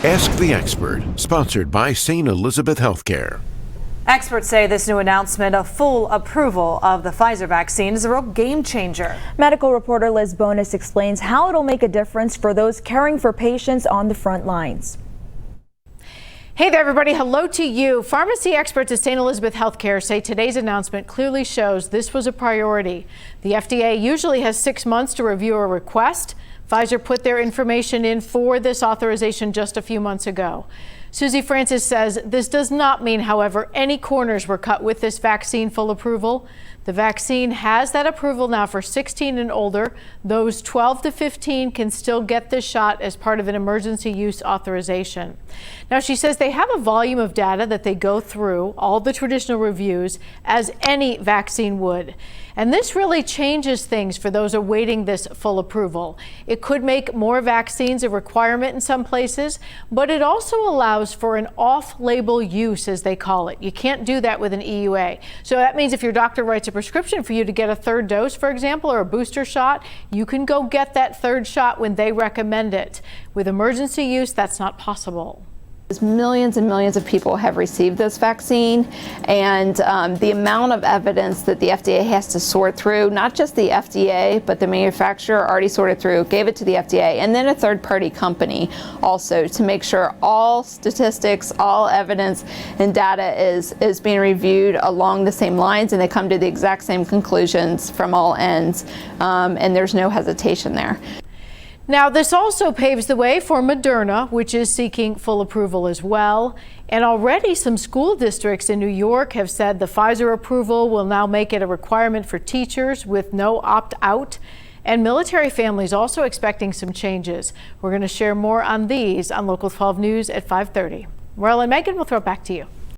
Ask the Expert, sponsored by St. Elizabeth Healthcare. Experts say this new announcement of full approval of the Pfizer vaccine is a real game changer. Medical reporter Liz Bonus explains how it'll make a difference for those caring for patients on the front lines. Hey there, everybody. Hello to you. Pharmacy experts at St. Elizabeth Healthcare say today's announcement clearly shows this was a priority. The FDA usually has 6 months to review a request. Pfizer put their information in for this authorization just a few months ago. Susie Francis says this does not mean, however, any corners were cut with this vaccine full approval. The vaccine has that approval now for 16 and older. Those 12 to 15 can still get this shot as part of an emergency use authorization. Now, she says they have a volume of data that they go through, all the traditional reviews, as any vaccine would. And this really changes things for those awaiting this full approval. It could make more vaccines a requirement in some places, but it also allows for an off-label use, as they call it. You can't do that with an EUA. So that means if your doctor writes a prescription for you to get a third dose, for example, or a booster shot, you can go get that third shot when they recommend it. With emergency use, that's not possible. Millions and millions of people have received this vaccine, and the amount of evidence that the FDA has to sort through, not just the FDA, but the manufacturer already sorted through, gave it to the FDA, and then a third-party company also to make sure all statistics, all evidence and data is being reviewed along the same lines, and they come to the exact same conclusions from all ends, and there's no hesitation there. Now, this also paves the way for Moderna, which is seeking full approval as well. And already some school districts in New York have said the Pfizer approval will now make it a requirement for teachers with no opt-out. And military families also expecting some changes. We're going to share more on these on Local 12 News at 5:30. Merle and Megan, we'll throw it back to you.